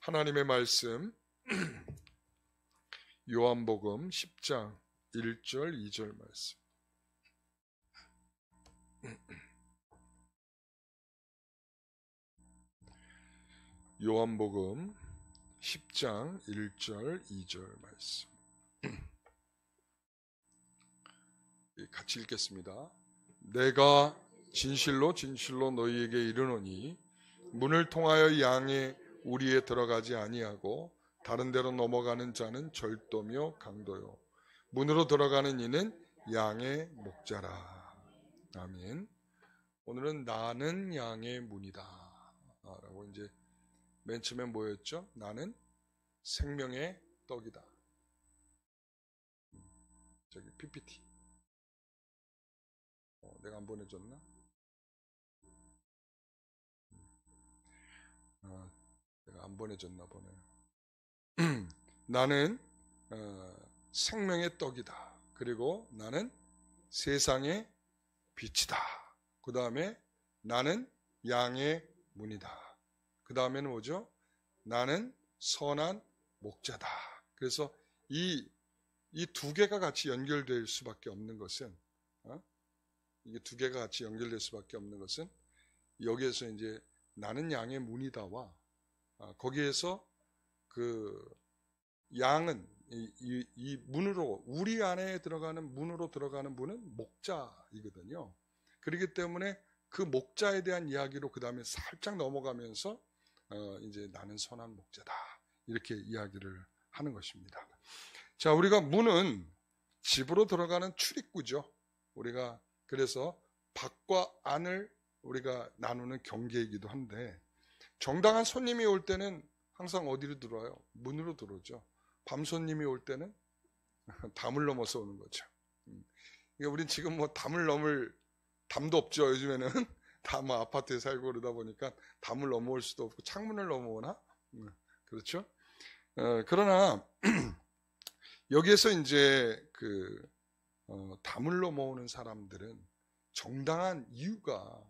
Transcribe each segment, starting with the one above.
하나님의 말씀 요한복음 10장 1절 2절 말씀. 요한복음 10장 1절 2절 말씀. 같이 읽겠습니다. 내가 진실로 진실로 너희에게 이르노니 문을 통하여 양의 우리에 들어가지 아니하고 다른 데로 넘어가는 자는 절도며 강도요 문으로 들어가는 이는 양의 목자라. 아멘. 오늘은 나는 양의 문이다 라고 이제 맨 처음에 뭐였죠? 나는 생명의 떡이다. 저기 PPT 내가 안 보내줬나? 내가 안 보내줬나 보네요. 나는 생명의 떡이다. 그리고 나는 세상의 빛이다. 그 다음에 나는 양의 문이다. 그 다음에는 뭐죠? 나는 선한 목자다. 그래서 이 두 개가 같이 연결될 수밖에 없는 것은 이게 두 개가 같이 연결될 수밖에 없는 것은 여기에서 이제 나는 양의 문이다와 거기에서 그 양은 이 문으로 우리 안에 들어가는 문으로 들어가는 문은 목자이거든요. 그렇기 때문에 그 목자에 대한 이야기로 그 다음에 살짝 넘어가면서 이제 나는 선한 목자다 이렇게 이야기를 하는 것입니다. 자, 우리가 문은 집으로 들어가는 출입구죠. 우리가 그래서 밖과 안을 우리가 나누는 경계이기도 한데 정당한 손님이 올 때는 항상 어디로 들어와요? 문으로 들어오죠. 밤 손님이 올 때는 담을 넘어서 오는 거죠. 그러니까 우린 지금 뭐 담을 넘을 담도 없죠. 요즘에는 다 뭐 아파트에 살고 그러다 보니까 담을 넘어올 수도 없고 창문을 넘어오나? 그렇죠? 그러나 여기에서 이제 담을 넘어오는 사람들은 정당한 이유가,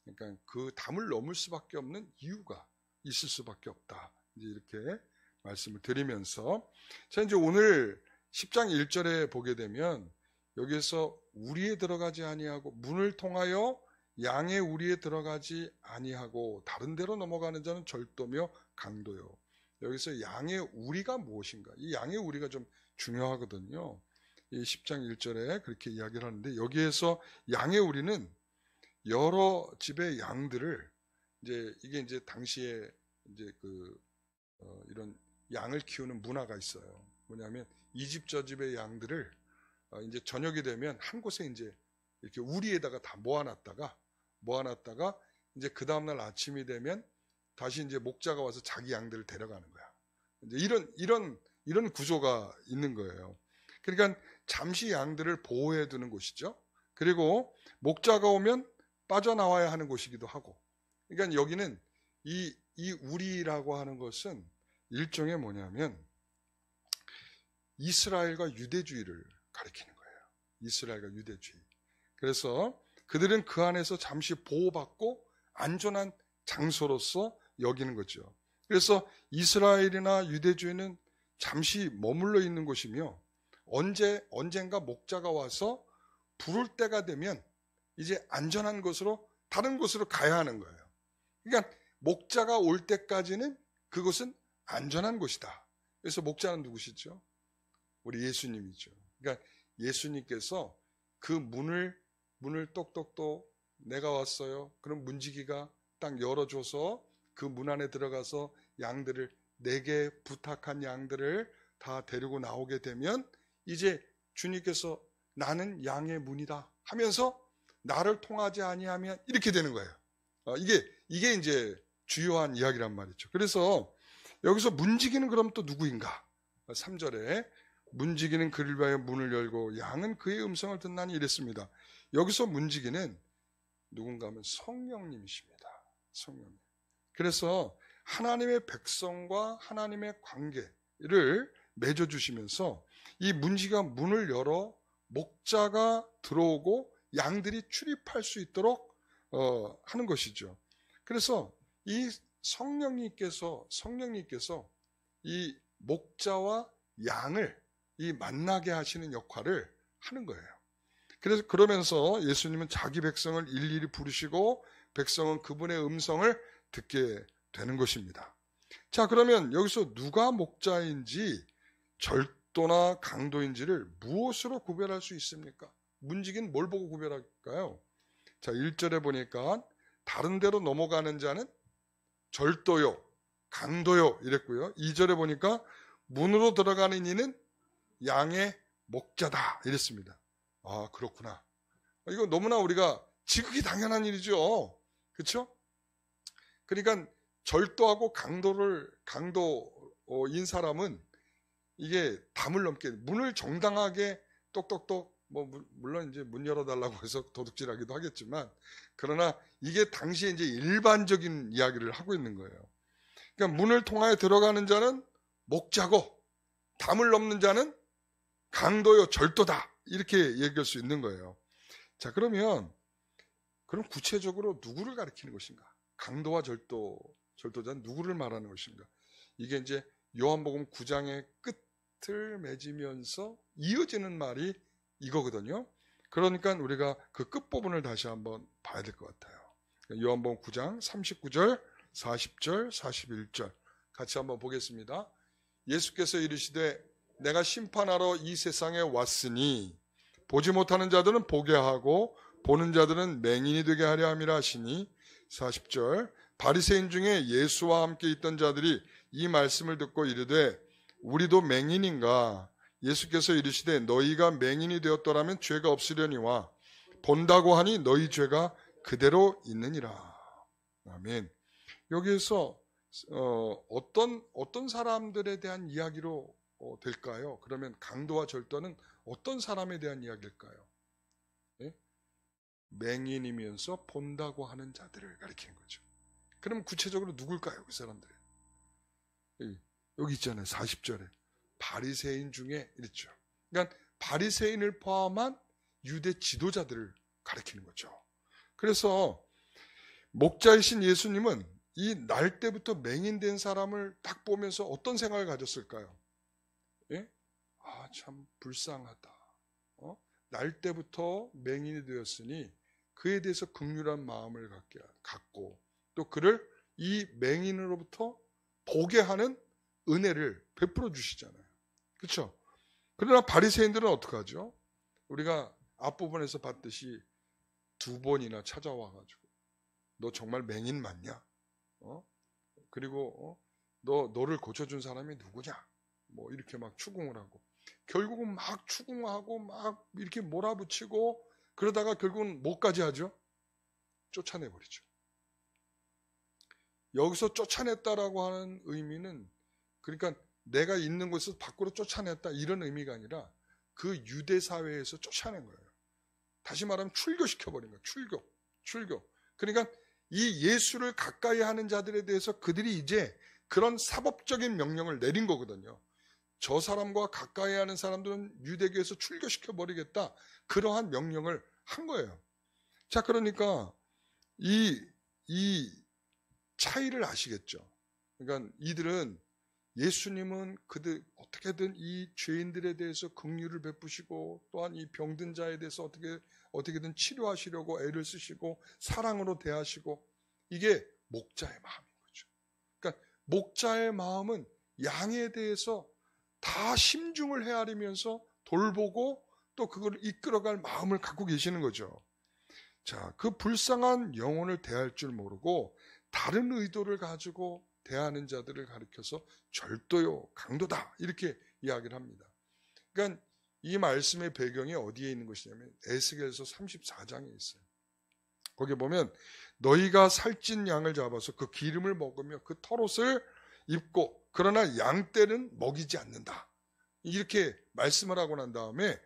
그러니까 그 담을 넘을 수밖에 없는 이유가 있을 수밖에 없다. 이제 이렇게 말씀을 드리면서, 자, 이제 오늘 10장 1절에 보게 되면 여기에서 우리에 들어가지 아니하고 문을 통하여 양의 우리에 들어가지 아니하고 다른 데로 넘어가는 자는 절도며 강도요. 여기서 양의 우리가 무엇인가? 이 양의 우리가 좀 중요하거든요. 이 10장 1절에 그렇게 이야기를 하는데 여기에서 양의 우리는 여러 집의 양들을 이게 이제 당시에 이제 이런 양을 키우는 문화가 있어요. 뭐냐면 이 집 저 집의 양들을 이제 저녁이 되면 한 곳에 이제 이렇게 우리에다가 다 모아놨다가 이제 그 다음날 아침이 되면 다시 이제 목자가 와서 자기 양들을 데려가는 거야. 이제 이런 구조가 있는 거예요. 그러니까 잠시 양들을 보호해 두는 곳이죠. 그리고 목자가 오면 빠져나와야 하는 곳이기도 하고. 그러니까 여기는 이 우리라고 하는 것은 일종의 뭐냐면 이스라엘과 유대주의를 가리키는 거예요. 이스라엘과 유대주의. 그래서 그들은 그 안에서 잠시 보호받고 안전한 장소로서 여기는 거죠. 그래서 이스라엘이나 유대주의는 잠시 머물러 있는 곳이며 언젠가 목자가 와서 부를 때가 되면 이제 안전한 곳으로 다른 곳으로 가야 하는 거예요. 그러니까 목자가 올 때까지는 그곳은 안전한 곳이다. 그래서 목자는 누구시죠? 우리 예수님이죠. 그러니까 예수님께서 그 문을 똑똑똑 내가 왔어요. 그럼 문지기가 딱 열어줘서 그 문 안에 들어가서 양들을 내게 부탁한 양들을 다 데리고 나오게 되면 이제 주님께서 나는 양의 문이다 하면서 나를 통하지 아니하면 이렇게 되는 거예요. 이게 이제 주요한 이야기란 말이죠. 그래서 여기서 문지기는 그럼 또 누구인가? 3절에 문지기는 그를 위하여 문을 열고 양은 그의 음성을 듣나니 이랬습니다. 여기서 문지기는 누군가 하면 성령님이십니다. 성령님. 그래서 하나님의 백성과 하나님의 관계를 맺어주시면서 이 문지기가 문을 열어 목자가 들어오고 양들이 출입할 수 있도록 하는 것이죠. 그래서 이 성령님께서 이 목자와 양을 이 만나게 하시는 역할을 하는 거예요. 그래서 그러면서 예수님은 자기 백성을 일일이 부르시고 백성은 그분의 음성을 듣게 되는 것입니다. 자, 그러면 여기서 누가 목자인지 절도나 강도인지를 무엇으로 구별할 수 있습니까? 문지기는 뭘 보고 구별할까요? 자, 1절에 보니까 다른 데로 넘어가는 자는 절도요, 강도요 이랬고요. 2절에 보니까 문으로 들어가는 이는 양의 목자다 이랬습니다. 아, 그렇구나. 이거 너무나 우리가 지극히 당연한 일이죠. 그렇죠? 그러니까 절도하고 강도인 사람은 이게 담을 넘게 문을 정당하게 똑똑똑 물론 이제 문 열어달라고 해서 도둑질하기도 하겠지만 그러나 이게 당시에 이제 일반적인 이야기를 하고 있는 거예요. 그러니까 문을 통하여 들어가는 자는 목자고 담을 넘는 자는 강도요 절도다 이렇게 얘기할 수 있는 거예요. 자, 그럼 구체적으로 누구를 가리키는 것인가? 강도와 절도자는 누구를 말하는 것인가? 이게 이제 요한복음 9장의 끝을 맺으면서 이어지는 말이 이거거든요. 그러니까 우리가 그 끝부분을 다시 한번 봐야 될 것 같아요. 요한복음 9장 39절, 40절, 41절 같이 한번 보겠습니다. 예수께서 이르시되 내가 심판하러 이 세상에 왔으니 보지 못하는 자들은 보게 하고 보는 자들은 맹인이 되게 하려 함이라 하시니 40절 바리새인 중에 예수와 함께 있던 자들이 이 말씀을 듣고 이르되 우리도 맹인인가? 예수께서 이르시되 너희가 맹인이 되었더라면 죄가 없으려니와 본다고 하니 너희 죄가 그대로 있느니라. 아멘. 여기에서 어떤 사람들에 대한 이야기로 될까요? 그러면 강도와 절도는 어떤 사람에 대한 이야기일까요? 네? 맹인이면서 본다고 하는 자들을 가리키는 거죠. 그럼 구체적으로 누굴까요? 그 사람들은 여기 있잖아요. 40절에 바리새인 중에 이랬죠. 그러니까 바리새인을 포함한 유대 지도자들을 가리키는 거죠. 그래서 목자이신 예수님은 이 날 때부터 맹인된 사람을 딱 보면서 어떤 생각을 가졌을까요? 예? 아, 참 불쌍하다. 날 때부터 맹인이 되었으니 그에 대해서 긍휼한 마음을 갖고 또 그를 이 맹인으로부터 보게 하는 은혜를 베풀어 주시잖아요. 그렇죠? 그러나 바리새인들은 어떻게 하죠? 우리가 앞부분에서 봤듯이 2번이나 찾아와가지고 너 정말 맹인 맞냐? 그리고 너를 고쳐준 사람이 누구냐? 뭐 이렇게 막 추궁을 하고 결국은 막 추궁하고 막 이렇게 몰아붙이고 그러다가 결국은 뭐까지 하죠? 쫓아내버리죠. 여기서 쫓아냈다라고 하는 의미는 그러니까 내가 있는 곳에서 밖으로 쫓아냈다 이런 의미가 아니라 그 유대 사회에서 쫓아낸 거예요. 다시 말하면 출교시켜버린 거예요. 출교. 그러니까 이 예수를 가까이 하는 자들에 대해서 그들이 이제 그런 사법적인 명령을 내린 거거든요. 저 사람과 가까이 하는 사람들은 유대교에서 출교시켜버리겠다. 그러한 명령을 한 거예요. 자, 그러니까 이 차이를 아시겠죠? 그러니까 이들은 예수님은 그들 어떻게든 이 죄인들에 대해서 긍휼을 베푸시고 또한 이 병든 자에 대해서 어떻게든 치료하시려고 애를 쓰시고 사랑으로 대하시고 이게 목자의 마음인 거죠. 그러니까 목자의 마음은 양에 대해서 다 심중을 헤아리면서 돌보고 또 그걸 이끌어갈 마음을 갖고 계시는 거죠. 자, 그 불쌍한 영혼을 대할 줄 모르고 다른 의도를 가지고 대하는 자들을 가리켜서 절도요, 강도다 이렇게 이야기를 합니다. 그러니까 이 말씀의 배경이 어디에 있는 것이냐면 에스겔서 34장에 있어요. 거기 보면 너희가 살찐 양을 잡아서 그 기름을 먹으며 그 털옷을 입고 그러나 양떼는 먹이지 않는다. 이렇게 말씀을 하고 난 다음에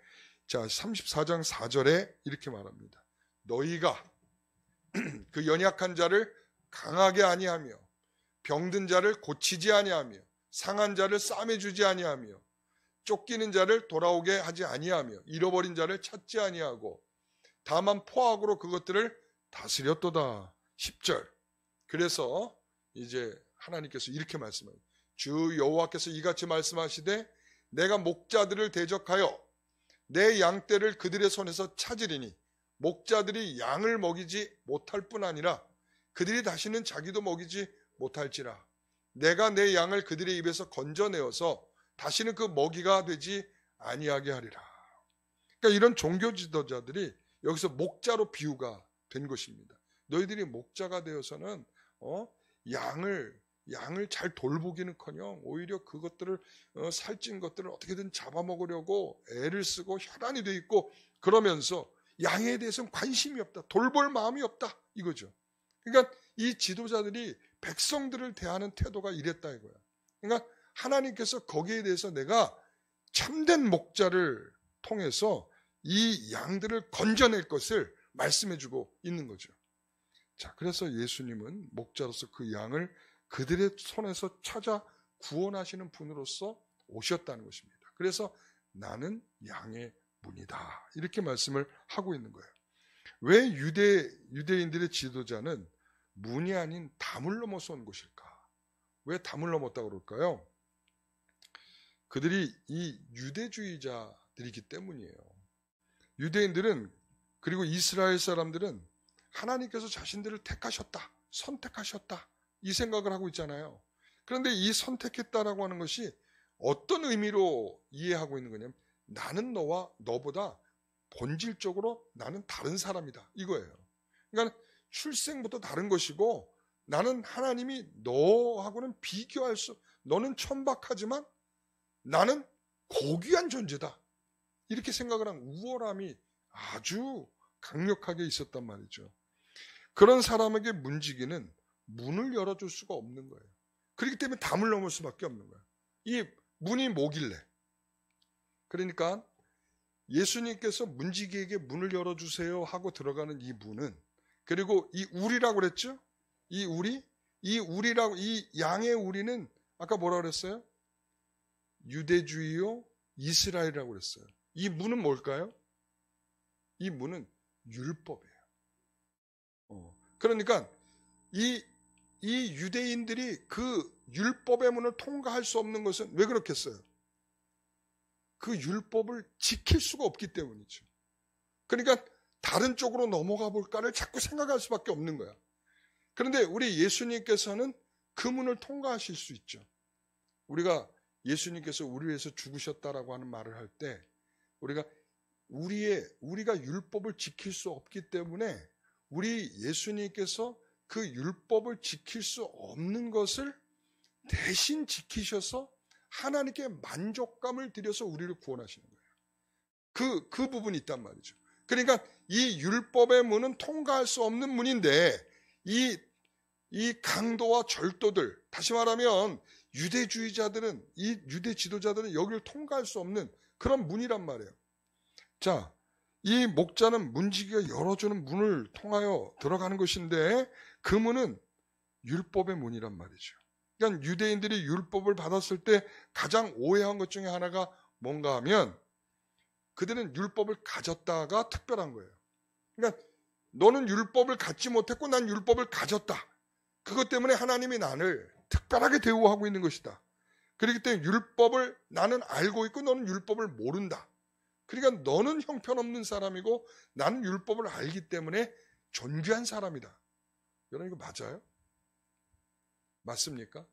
자 34장 4절에 이렇게 말합니다. 너희가 그 연약한 자를 강하게 아니하며 병든 자를 고치지 아니하며 상한 자를 싸매주지 아니하며 쫓기는 자를 돌아오게 하지 아니하며 잃어버린 자를 찾지 아니하고 다만 포악으로 그것들을 다스렸도다. 10절. 그래서 이제 하나님께서 이렇게 말씀합니다. 주 여호와께서 이같이 말씀하시되 내가 목자들을 대적하여 내 양떼를 그들의 손에서 찾으리니 목자들이 양을 먹이지 못할 뿐 아니라 그들이 다시는 자기도 먹이지 못할지라. 내가 내 양을 그들의 입에서 건져내어서 다시는 그 먹이가 되지 아니하게 하리라. 그러니까 이런 종교 지도자들이 여기서 목자로 비유가 된 것입니다. 너희들이 목자가 되어서는 양을 잘 돌보기는커녕 오히려 그것들을 살찐 것들을 어떻게든 잡아먹으려고 애를 쓰고 혈안이 돼 있고 그러면서 양에 대해서는 관심이 없다. 돌볼 마음이 없다. 이거죠. 그러니까 이 지도자들이 백성들을 대하는 태도가 이랬다 이거야. 그러니까 하나님께서 거기에 대해서 내가 참된 목자를 통해서 이 양들을 건져낼 것을 말씀해주고 있는 거죠. 자, 그래서 예수님은 목자로서 그 양을 그들의 손에서 찾아 구원하시는 분으로서 오셨다는 것입니다. 그래서 나는 양의 문이다. 이렇게 말씀을 하고 있는 거예요. 왜 유대인들의 지도자는 문이 아닌 담을 넘어서 온 것일까? 왜 담을 넘었다고 그럴까요? 그들이 이 유대주의자들이기 때문이에요. 유대인들은 그리고 이스라엘 사람들은 하나님께서 자신들을 택하셨다, 선택하셨다 이 생각을 하고 있잖아요. 그런데 이 선택했다라고 하는 것이 어떤 의미로 이해하고 있는 거냐면 나는 너보다 본질적으로 나는 다른 사람이다 이거예요. 그러니까 출생부터 다른 것이고 나는 하나님이 너하고는 비교할 수 너는 천박하지만 나는 고귀한 존재다. 이렇게 생각을 한 우월함이 아주 강력하게 있었단 말이죠. 그런 사람에게 문지기는 문을 열어줄 수가 없는 거예요. 그렇기 때문에 담을 넘을 수밖에 없는 거예요. 이 문이 뭐길래? 그러니까 예수님께서 문지기에게 문을 열어주세요 하고 들어가는 이 문은 그리고 이 우리라고 그랬죠? 이 우리라고 이 양의 우리는 아까 뭐라고 그랬어요? 유대주의요 이스라엘이라고 그랬어요. 이 문은 뭘까요? 이 문은 율법이에요. 그러니까 이 유대인들이 그 율법의 문을 통과할 수 없는 것은 왜 그렇겠어요? 그 율법을 지킬 수가 없기 때문이죠. 그러니까 다른 쪽으로 넘어가 볼까를 자꾸 생각할 수밖에 없는 거야. 그런데 우리 예수님께서는 그 문을 통과하실 수 있죠. 우리가 예수님께서 우리 위해서 죽으셨다라고 하는 말을 할 때 우리가 율법을 지킬 수 없기 때문에 우리 예수님께서 그 율법을 지킬 수 없는 것을 대신 지키셔서 하나님께 만족감을 드려서 우리를 구원하시는 거예요. 그 부분이 있단 말이죠. 그러니까 이 율법의 문은 통과할 수 없는 문인데 이 강도와 절도들, 다시 말하면 유대주의자들은, 이 유대 지도자들은 여기를 통과할 수 없는 그런 문이란 말이에요. 자, 이 목자는 문지기가 열어주는 문을 통하여 들어가는 것인데 그 문은 율법의 문이란 말이죠. 그러니까 유대인들이 율법을 받았을 때 가장 오해한 것 중에 하나가 뭔가 하면 그들은 율법을 가졌다가 특별한 거예요. 그러니까 너는 율법을 갖지 못했고 난 율법을 가졌다. 그것 때문에 하나님이 나를 특별하게 대우하고 있는 것이다. 그렇기 때문에 율법을 나는 알고 있고 너는 율법을 모른다. 그러니까 너는 형편없는 사람이고 나는 율법을 알기 때문에 존귀한 사람이다. 여러분 이거 맞아요? 맞습니까?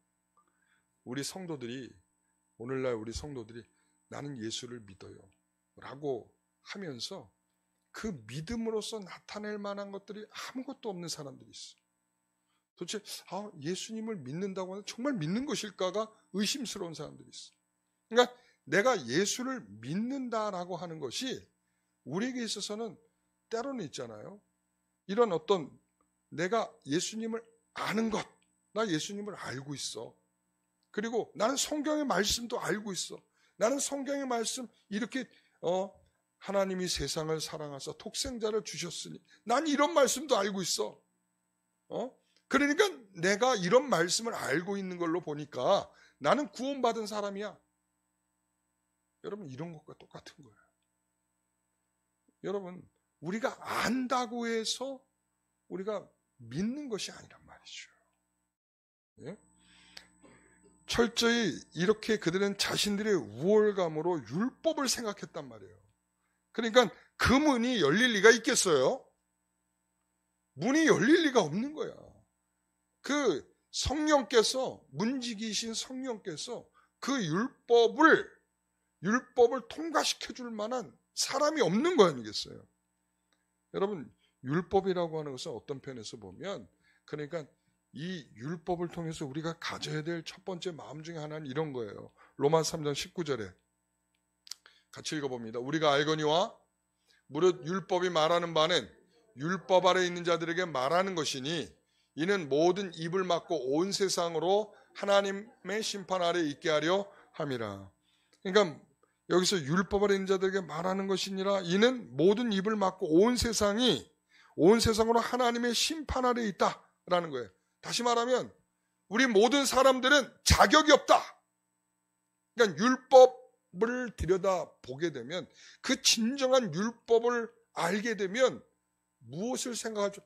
오늘날 우리 성도들이 나는 예수를 믿어요 라고 하면서 그 믿음으로써 나타낼 만한 것들이 아무것도 없는 사람들이 있어. 도대체 예수님을 믿는다고 하는 정말 믿는 것일까가 의심스러운 사람들이 있어. 그러니까 내가 예수를 믿는다라고 하는 것이 우리에게 있어서는 때로는 있잖아요. 이런 어떤 내가 예수님을 아는 것, 나 예수님을 알고 있어. 그리고 나는 성경의 말씀도 알고 있어. 나는 성경의 말씀 이렇게 하나님이 세상을 사랑하사 독생자를 주셨으니 난 이런 말씀도 알고 있어. 그러니까 내가 이런 말씀을 알고 있는 걸로 보니까 나는 구원받은 사람이야. 여러분 이런 것과 똑같은 거예요. 여러분 우리가 안다고 해서 우리가 믿는 것이 아니란 말이죠. 예? 철저히 이렇게 그들은 자신들의 우월감으로 율법을 생각했단 말이에요. 그러니까 그 문이 열릴 리가 있겠어요? 문이 열릴 리가 없는 거야. 그 성령께서, 문지기신 성령께서 그 율법을 통과시켜 줄 만한 사람이 없는 거 아니겠어요? 여러분, 율법이라고 하는 것은 어떤 편에서 보면, 그러니까 이 율법을 통해서 우리가 가져야 될 첫 번째 마음 중에 하나는 이런 거예요. 로마서 3장 19절에 같이 읽어봅니다. 우리가 알거니와 무릇 율법이 말하는 바는 율법 아래 있는 자들에게 말하는 것이니 이는 모든 입을 막고 온 세상으로 하나님의 심판 아래 있게 하려 함이라. 그러니까 여기서 율법 아래 있는 자들에게 말하는 것이니라, 이는 모든 입을 막고 온 세상으로 하나님의 심판 아래 있다라는 거예요. 다시 말하면 우리 모든 사람들은 자격이 없다. 그러니까 율법을 들여다보게 되면, 그 진정한 율법을 알게 되면 무엇을 생각하죠?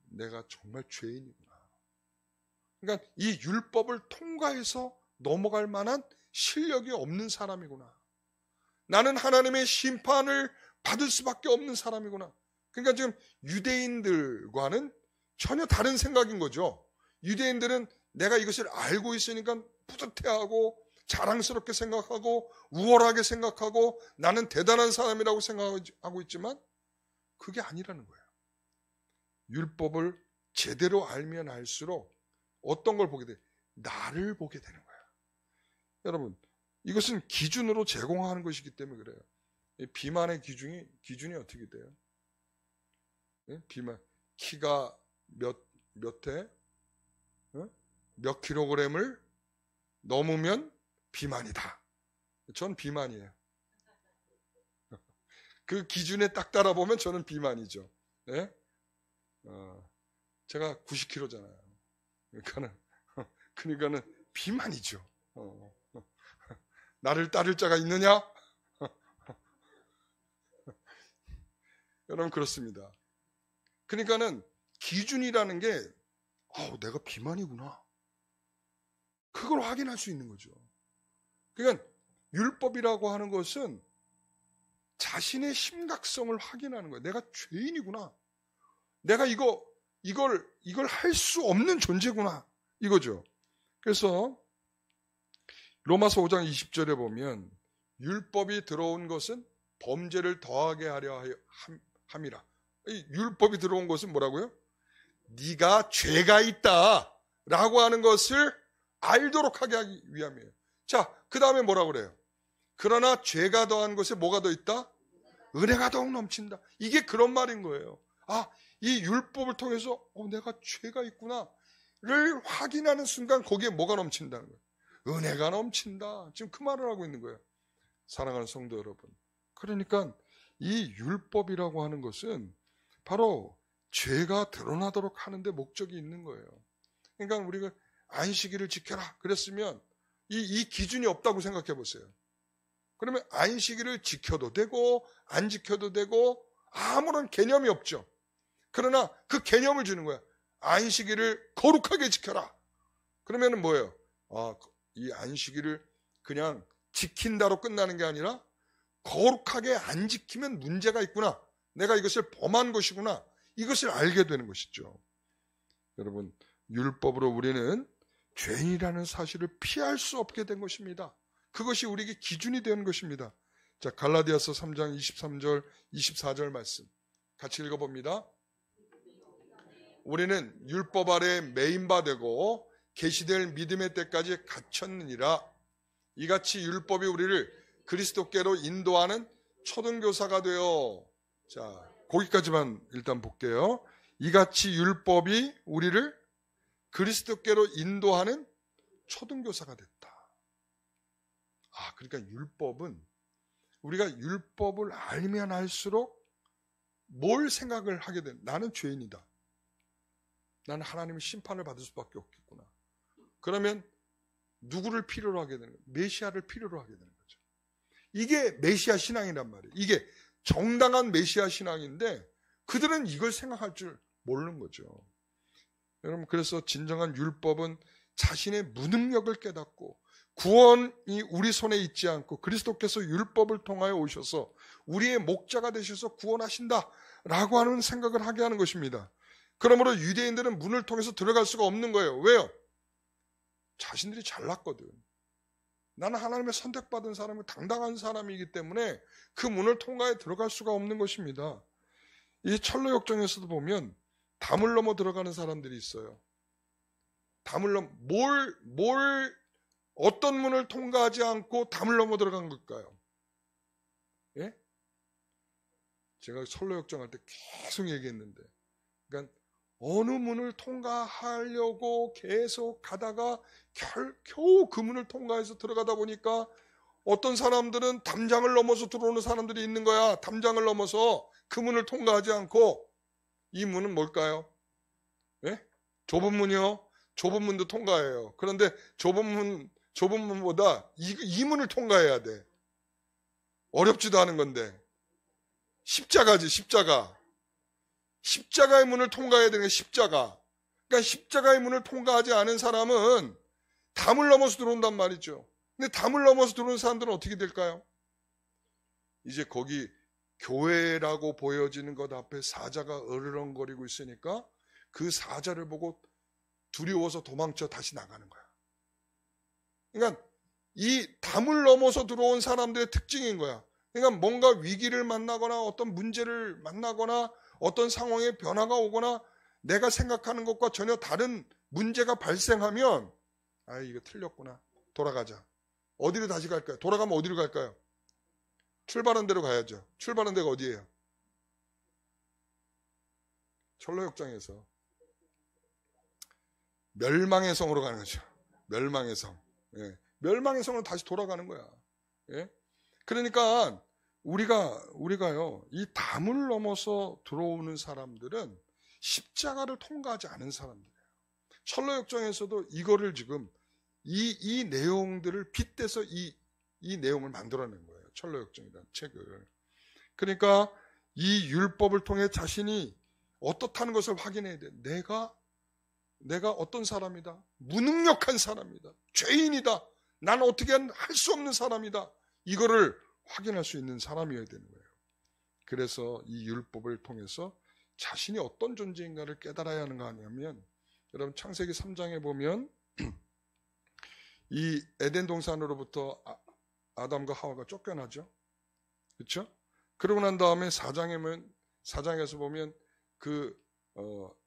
내가 정말 죄인이구나. 그러니까 이 율법을 통과해서 넘어갈 만한 실력이 없는 사람이구나. 나는 하나님의 심판을 받을 수밖에 없는 사람이구나. 그러니까 지금 유대인들과는 전혀 다른 생각인 거죠. 유대인들은 내가 이것을 알고 있으니까 뿌듯해하고 자랑스럽게 생각하고 우월하게 생각하고 나는 대단한 사람이라고 생각하고 있지만 그게 아니라는 거예요. 율법을 제대로 알면 알수록 어떤 걸 보게 돼요? 나를 보게 되는 거예요. 여러분, 이것은 기준으로 제공하는 것이기 때문에 그래요. 비만의 기준이 어떻게 돼요? 비만, 키가 몇 회? 몇 킬로그램을 넘으면 비만이다. 전 비만이에요. 그 기준에 딱 따라보면 저는 비만이죠. 예? 제가 90kg잖아요. 그러니까는 비만이죠. 나를 따를 자가 있느냐? 여러분, 그렇습니다. 그러니까는 기준이라는 게 내가 비만이구나. 그걸 확인할 수 있는 거죠. 그러니까 율법이라고 하는 것은 자신의 심각성을 확인하는 거예요. 내가 죄인이구나. 내가 이걸 할 수 없는 존재구나. 이거죠. 그래서 로마서 5장 20절에 보면 율법이 들어온 것은 범죄를 더하게 하려 함이라. 이 율법이 들어온 것은 뭐라고요? 네가 죄가 있다라고 하는 것을 알도록 하게 하기 위함이에요. 자, 그 다음에 뭐라고 그래요? 그러나 죄가 더한 것에 뭐가 더 있다? 은혜가 더욱 넘친다. 이게 그런 말인 거예요. 이 율법을 통해서 내가 죄가 있구나를 확인하는 순간 거기에 뭐가 넘친다는 거예요? 은혜가 넘친다. 지금 그 말을 하고 있는 거예요. 사랑하는 성도 여러분. 그러니까 이 율법이라고 하는 것은 바로 죄가 드러나도록 하는데 목적이 있는 거예요. 그러니까 우리가 안식일을 지켜라 그랬으면 이 기준이 없다고 생각해 보세요. 그러면 안식일을 지켜도 되고 안 지켜도 되고 아무런 개념이 없죠. 그러나 그 개념을 주는 거야. 안식일을 거룩하게 지켜라. 그러면은 뭐예요? 이 안식일을 그냥 지킨다로 끝나는 게 아니라 거룩하게 안 지키면 문제가 있구나. 내가 이것을 범한 것이구나. 이것을 알게 되는 것이죠. 여러분, 율법으로 우리는 죄인이라는 사실을 피할 수 없게 된 것입니다. 그것이 우리에게 기준이 되는 것입니다. 자, 갈라디아서 3장 23절, 24절 말씀 같이 읽어봅니다. 우리는 율법 아래 매인 바 되고 계시될 믿음의 때까지 갇혔느니라. 이같이 율법이 우리를 그리스도께로 인도하는 초등교사가 되어. 자, 거기까지만 일단 볼게요. 이같이 율법이 우리를 그리스도께로 인도하는 초등교사가 됐다. 그러니까 율법은 우리가 율법을 알면 알수록 뭘 생각을 하게 되는, 나는 죄인이다. 나는 하나님의 심판을 받을 수밖에 없겠구나. 그러면 누구를 필요로 하게 되는 거예요? 메시아를 필요로 하게 되는 거죠. 이게 메시아 신앙이란 말이에요. 이게 정당한 메시아 신앙인데 그들은 이걸 생각할 줄 모르는 거죠. 여러분, 그래서 진정한 율법은 자신의 무능력을 깨닫고 구원이 우리 손에 있지 않고 그리스도께서 율법을 통하여 오셔서 우리의 목자가 되셔서 구원하신다라고 하는 생각을 하게 하는 것입니다. 그러므로 유대인들은 문을 통해서 들어갈 수가 없는 거예요. 왜요? 자신들이 잘났거든. 나는 하나님의 선택받은 사람이고 당당한 사람이기 때문에 그 문을 통과해 들어갈 수가 없는 것입니다. 이 철로 역정에서도 보면 담을 넘어 들어가는 사람들이 있어요. 담을 넘어 어떤 문을 통과하지 않고 담을 넘어 들어간 걸까요? 예? 제가 철로 역정할 때 계속 얘기했는데, 그러니까 어느 문을 통과하려고 계속 가다가 겨우 그 문을 통과해서 들어가다 보니까 어떤 사람들은 담장을 넘어서 들어오는 사람들이 있는 거야. 담장을 넘어서 그 문을 통과하지 않고. 이 문은 뭘까요? 예? 좁은 문이요. 좁은 문도 통과해요. 그런데 좁은 문보다 이 문을 통과해야 돼. 어렵지도 않은 건데. 십자가지, 십자가. 십자가의 문을 통과해야 되는 게 십자가. 그러니까 십자가의 문을 통과하지 않은 사람은 담을 넘어서 들어온단 말이죠. 근데 담을 넘어서 들어오는 사람들은 어떻게 될까요? 이제 거기 교회라고 보여지는 것 앞에 사자가 으르렁거리고 있으니까 그 사자를 보고 두려워서 도망쳐 다시 나가는 거야. 그러니까 이 담을 넘어서 들어온 사람들의 특징인 거야. 그러니까 뭔가 위기를 만나거나 어떤 문제를 만나거나 어떤 상황에 변화가 오거나 내가 생각하는 것과 전혀 다른 문제가 발생하면 아, 이거 틀렸구나. 돌아가자. 어디로 다시 갈까요? 돌아가면 어디로 갈까요? 출발한 데로 가야죠. 출발한 데가 어디예요? 철로역정에서 멸망의 성으로 가는 거죠. 멸망의 성. 예. 멸망의 성으로 다시 돌아가는 거야. 예? 그러니까 우리가요, 이 담을 넘어서 들어오는 사람들은 십자가를 통과하지 않은 사람들이에요. 철로역정에서도 이거를 지금 이 내용들을 빗대서 이 내용을 만들어낸 거예요. 철로역정이라는 책을. 그러니까 이 율법을 통해 자신이 어떻다는 것을 확인해야 돼. 내가 어떤 사람이다. 무능력한 사람이다. 죄인이다. 난 어떻게 할 수 없는 사람이다. 이거를 확인할 수 있는 사람이어야 되는 거예요. 그래서 이 율법을 통해서 자신이 어떤 존재인가를 깨달아야 하는가 하냐면, 여러분 창세기 3장에 보면 이 에덴 동산으로부터 아담과 하와가 쫓겨나죠. 그렇죠? 그러고 난 다음에 4장에서 보면 그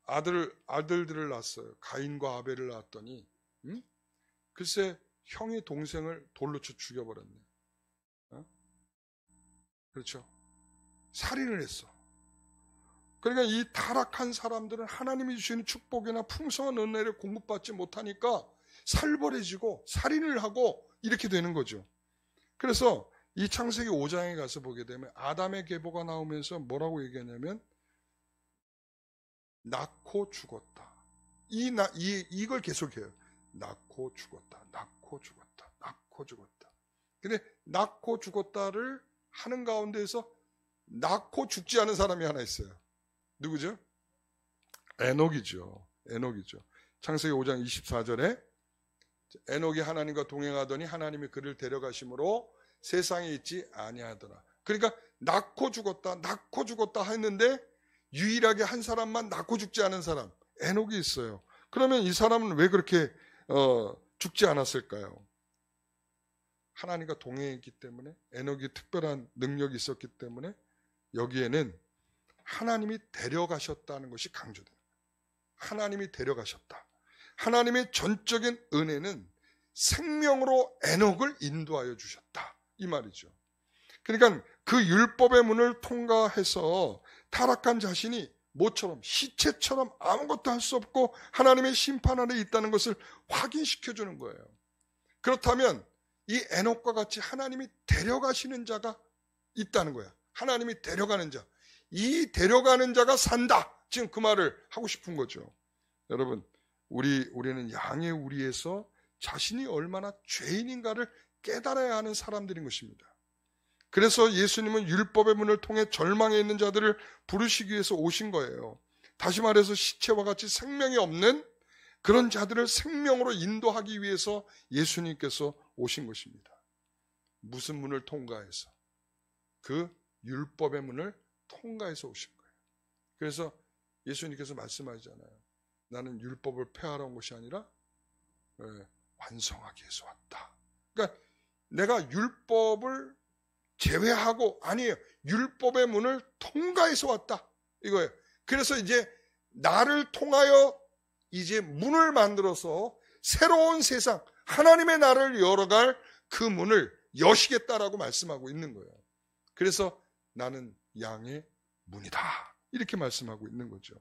아들들을 낳았어요. 가인과 아벨을 낳았더니 글쎄 형이 동생을 돌로 쳐 죽여버렸네. 그렇죠? 살인을 했어. 그러니까 이 타락한 사람들은 하나님이 주시는 축복이나 풍성한 은혜를 공급받지 못하니까 살벌해지고 살인을 하고 이렇게 되는 거죠. 그래서 이 창세기 5장에 가서 보게 되면 아담의 계보가 나오면서 뭐라고 얘기하냐면 낳고 죽었다. 이걸 계속해요. 낳고 죽었다. 낳고 죽었다. 낳고 죽었다. 근데 낳고 죽었다를 하는 가운데에서 낳고 죽지 않은 사람이 하나 있어요. 누구죠? 에녹이죠. 창세기 5장 24절에 에녹이 하나님과 동행하더니 하나님이 그를 데려가심으로 세상에 있지 아니하더라. 그러니까 낳고 죽었다 했는데 유일하게 한 사람만 낳고 죽지 않은 사람, 에녹이 있어요. 그러면 이 사람은 왜 그렇게 죽지 않았을까요? 하나님과 동행했기 때문에, 에녹이 특별한 능력이 있었기 때문에 여기에는 하나님이 데려가셨다는 것이 강조돼요. 하나님이 데려가셨다. 하나님의 전적인 은혜는 생명으로 에녹을 인도하여 주셨다. 이 말이죠. 그러니까 그 율법의 문을 통과해서 타락한 자신이 모처럼 시체처럼 아무것도 할 수 없고 하나님의 심판 아래 있다는 것을 확인시켜 주는 거예요. 그렇다면 이 에녹과 같이 하나님이 데려가시는 자가 있다는 거야. 하나님이 데려가는 자. 이 데려가는 자가 산다. 지금 그 말을 하고 싶은 거죠. 여러분, 우리는 양의 우리에서 자신이 얼마나 죄인인가를 깨달아야 하는 사람들인 것입니다. 그래서 예수님은 율법의 문을 통해 절망에 있는 자들을 부르시기 위해서 오신 거예요. 다시 말해서 시체와 같이 생명이 없는 그런 자들을 생명으로 인도하기 위해서 예수님께서 오신 것입니다. 무슨 문을 통과해서? 그 율법의 문을 통과해서 오신 거예요. 그래서 예수님께서 말씀하시잖아요. 나는 율법을 폐하러 온 것이 아니라 완성하기 위해서 왔다. 그러니까 내가 율법을 제외하고, 아니에요, 율법의 문을 통과해서 왔다 이거예요. 그래서 이제 나를 통하여 이제 문을 만들어서 새로운 세상, 하나님의 나라를 열어갈 그 문을 여시겠다라고 말씀하고 있는 거예요. 그래서 나는 양의 문이다 이렇게 말씀하고 있는 거죠.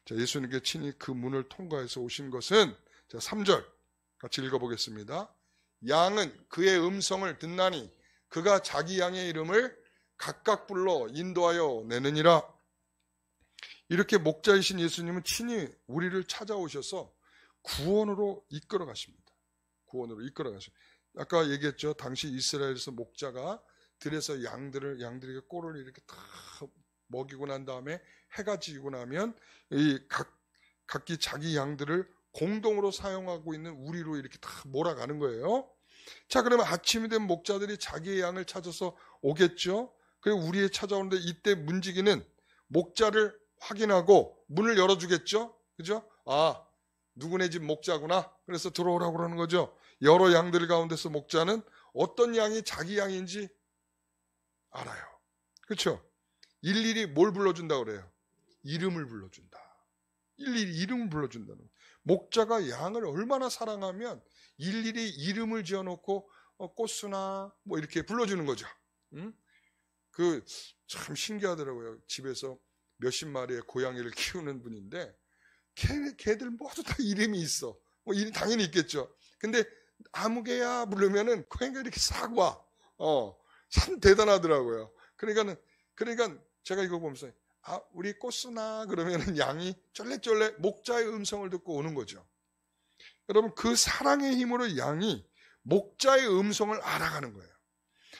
자, 예수님께 친히 그 문을 통과해서 오신 것은, 자, 3절 같이 읽어보겠습니다. 양은 그의 음성을 듣나니 그가 자기 양의 이름을 각각 불러 인도하여 내느니라. 이렇게 목자이신 예수님은 친히 우리를 찾아오셔서 구원으로 이끌어 가십니다. 구원으로 이끌어 가십니다. 아까 얘기했죠. 당시 이스라엘에서 목자가 들에서 양들에게 꼴을 이렇게 다 먹이고 난 다음에 해가 지고 나면 각기 자기 양들을 공동으로 사용하고 있는 우리로 이렇게 다 몰아가는 거예요. 자, 그러면 아침이 되면 목자들이 자기의 양을 찾아서 오겠죠. 그리고 우리에 찾아오는데 이때 문지기는 목자를 확인하고 문을 열어주겠죠. 그죠? 아, 누구네 집 목자구나. 그래서 들어오라고 그러는 거죠. 여러 양들 가운데서 목자는 어떤 양이 자기 양인지 알아요. 그렇죠? 일일이 뭘 불러준다고 그래요? 이름을 불러준다. 일일이 이름을 불러준다는 거예요. 목자가 양을 얼마나 사랑하면 일일이 이름을 지어놓고 꽃수나 뭐 이렇게 불러주는 거죠. 그 참 신기하더라고요. 집에서 몇십 마리의 고양이를 키우는 분인데 걔들 모두 다 이름이 있어. 뭐 이름 당연히 있겠죠. 근데 아무 개야 부르면은 고양이가 이렇게 싹 와. 참 대단하더라고요. 그러니까 제가 이거 보면서 우리 꽃수나 그러면은 양이 쫄래쫄래 목자의 음성을 듣고 오는 거죠. 여러분, 그 사랑의 힘으로 양이 목자의 음성을 알아가는 거예요.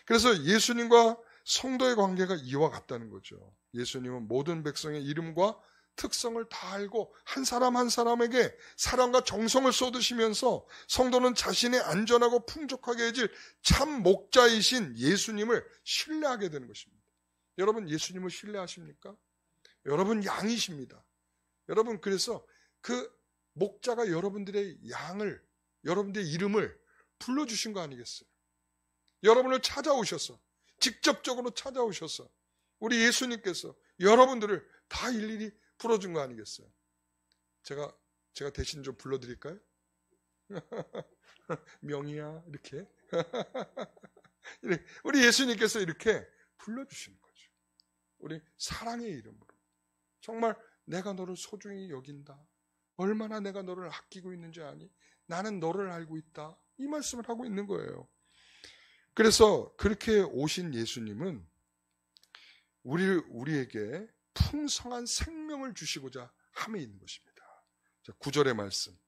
그래서 예수님과 성도의 관계가 이와 같다는 거죠. 예수님은 모든 백성의 이름과 특성을 다 알고 한 사람 한 사람에게 사랑과 정성을 쏟으시면서 성도는 자신의 안전하고 풍족하게 해줄 참 목자이신 예수님을 신뢰하게 되는 것입니다. 여러분, 예수님을 신뢰하십니까? 여러분 양이십니다. 여러분, 그래서 그 목자가 여러분들의 양을, 여러분들의 이름을 불러주신 거 아니겠어요? 여러분을 찾아오셔서, 직접적으로 찾아오셔서 우리 예수님께서 여러분들을 다 일일이 풀어준 거 아니겠어요? 제가 대신 좀 불러드릴까요? 명희야 이렇게 우리 예수님께서 이렇게 불러주시는 거죠. 우리 사랑의 이름으로. 정말 내가 너를 소중히 여긴다. 얼마나 내가 너를 아끼고 있는지 아니? 나는 너를 알고 있다. 이 말씀을 하고 있는 거예요. 그래서 그렇게 오신 예수님은 우리에게 풍성한 생명을 주시고자 함에 있는 것입니다. 자, 9절의 말씀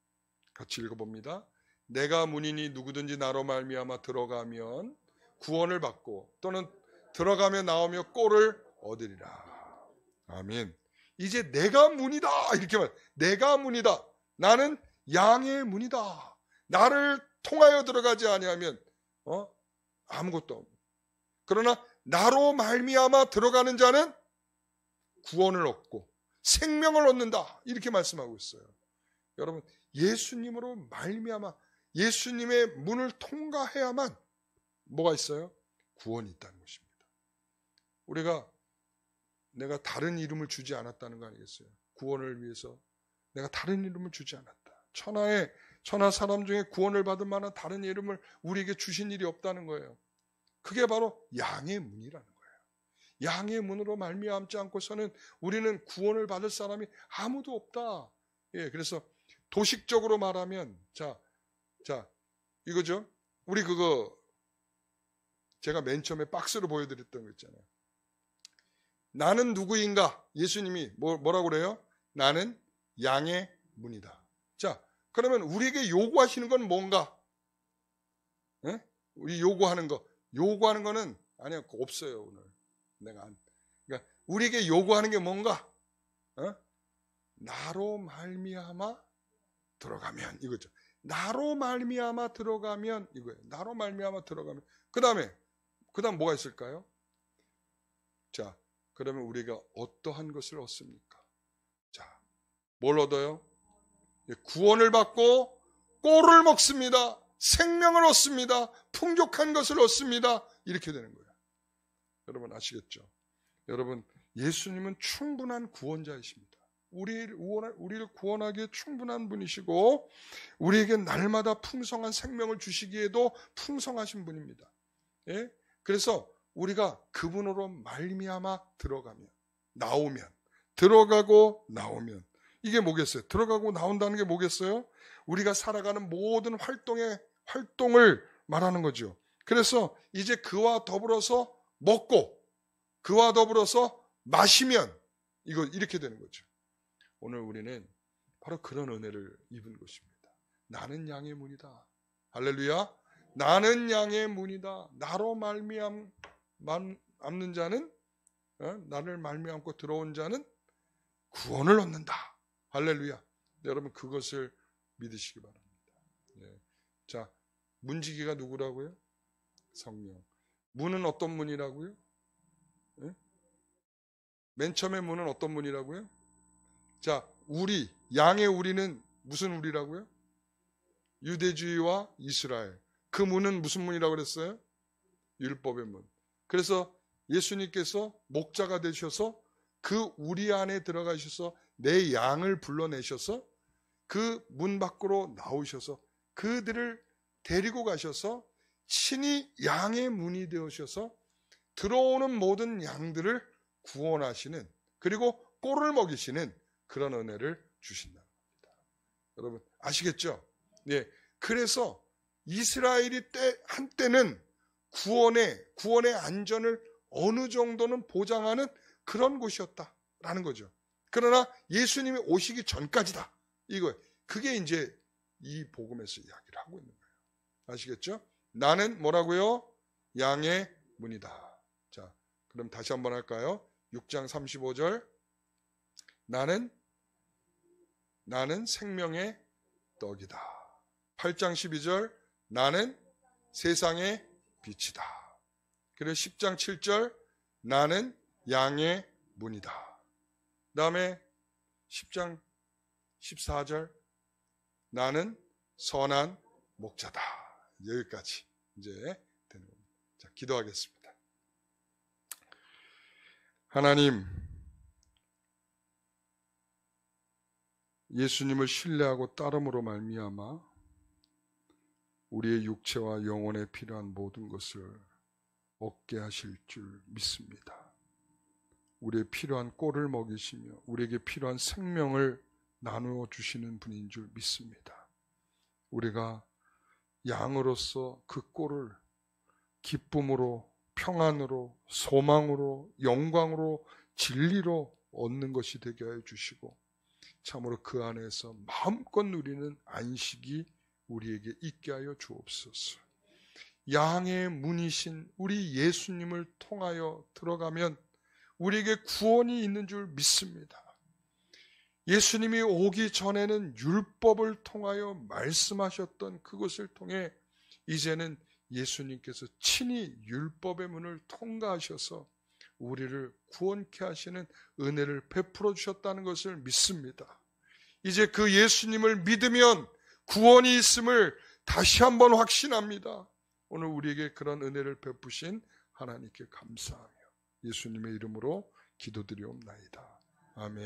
같이 읽어봅니다. 내가 문이니 누구든지 나로 말미암아 들어가면 구원을 받고 또는 들어가며 나오며 꼴을 얻으리라. 아멘. 이제 내가 문이다 이렇게 말. 내가 문이다. 나는 양의 문이다. 나를 통하여 들어가지 아니하면 아무것도 없는. 그러나 나로 말미암아 들어가는 자는 구원을 얻고 생명을 얻는다 이렇게 말씀하고 있어요. 여러분, 예수님으로 말미암아 예수님의 문을 통과해야만 뭐가 있어요? 구원이 있다는 것입니다. 내가 다른 이름을 주지 않았다는 거 아니겠어요? 구원을 위해서 내가 다른 이름을 주지 않았다. 천하 사람 중에 구원을 받을 만한 다른 이름을 우리에게 주신 일이 없다는 거예요. 그게 바로 양의 문이라는 거예요. 양의 문으로 말미암지 않고서는 우리는 구원을 받을 사람이 아무도 없다. 예, 그래서 도식적으로 말하면 자 이거죠. 우리 제가 맨 처음에 박스로 보여드렸던 거 있잖아요. 나는 누구인가? 예수님이 뭐라고 그래요? 나는 양의 문이다. 자, 그러면 우리에게 요구하시는 건 뭔가? 예? 우리 요구하는 거는 아니요, 없어요. 오늘. 그러니까 우리에게 요구하는 게 뭔가? 나로 말미암아 들어가면 이거죠. 나로 말미암아 들어가면 이거예요. 나로 말미암아 들어가면. 그다음 뭐가 있을까요? 자, 그러면 우리가 어떠한 것을 얻습니까? 자, 뭘 얻어요? 구원을 받고 꼴을 먹습니다. 생명을 얻습니다. 풍족한 것을 얻습니다. 이렇게 되는 거예요. 여러분 아시겠죠? 여러분, 예수님은 충분한 구원자이십니다. 우리를 구원하기에 충분한 분이시고 우리에게 날마다 풍성한 생명을 주시기에도 풍성하신 분입니다. 예? 그래서 우리가 그분으로 말미암아 들어가고 나오면 이게 뭐겠어요? 들어가고 나온다는 게 뭐겠어요? 우리가 살아가는 모든 활동을 말하는 거죠. 그래서 이제 그와 더불어서 먹고 그와 더불어서 마시면 이렇게 되는 거죠. 오늘 우리는 바로 그런 은혜를 입은 것입니다. 나는 양의 문이다. 할렐루야. 나는 양의 문이다. 나로 말미암는 자는 나를 말미암고 들어온 자는 구원을 얻는다. 할렐루야. 여러분 그것을 믿으시기 바랍니다. 네. 자, 문지기가 누구라고요? 성령. 문은 어떤 문이라고요? 네? 맨 처음에 문은 어떤 문이라고요? 자, 양의 우리는 무슨 우리라고요? 유대주의와 이스라엘. 그 문은 무슨 문이라고 그랬어요? 율법의 문. 그래서 예수님께서 목자가 되셔서 그 우리 안에 들어가셔서 내 양을 불러내셔서 그 문 밖으로 나오셔서 그들을 데리고 가셔서 친히 양의 문이 되어셔서 들어오는 모든 양들을 구원하시는, 그리고 꼴을 먹이시는 그런 은혜를 주신다는 겁니다. 여러분 아시겠죠? 네. 그래서 이스라엘이 한때는 구원의 안전을 어느 정도는 보장하는 그런 곳이었다라는 거죠. 그러나 예수님이 오시기 전까지다. 그게 이제 이 복음에서 이야기를 하고 있는 거예요. 아시겠죠? 나는 뭐라고요? 양의 문이다. 자, 그럼 다시 한번 할까요? 6장 35절. 나는 생명의 떡이다. 8장 12절. 나는 세상의 빛이다. 그리고 10장 7절. 나는 양의 문이다. 그 다음에 10장 14절. 나는 선한 목자다. 여기까지 이제 되는 겁니다. 자, 기도하겠습니다. 하나님, 예수님을 신뢰하고 따름으로 말미암아 우리의 육체와 영혼에 필요한 모든 것을 얻게 하실 줄 믿습니다. 우리의 필요한 꼴을 먹이시며 우리에게 필요한 생명을 나누어 주시는 분인 줄 믿습니다. 우리가 양으로서 그 꼴을 기쁨으로, 평안으로, 소망으로, 영광으로, 진리로 얻는 것이 되게 해 주시고 참으로 그 안에서 마음껏 누리는 안식이 우리에게 있게 하여 주옵소서. 양의 문이신 우리 예수님을 통하여 들어가면 우리에게 구원이 있는 줄 믿습니다. 예수님이 오기 전에는 율법을 통하여 말씀하셨던 그것을 통해 이제는 예수님께서 친히 율법의 문을 통과하셔서 우리를 구원케 하시는 은혜를 베풀어 주셨다는 것을 믿습니다. 이제 그 예수님을 믿으면 구원이 있음을 다시 한번 확신합니다. 오늘 우리에게 그런 은혜를 베푸신 하나님께 감사하며 예수님의 이름으로 기도드리옵나이다. 아멘.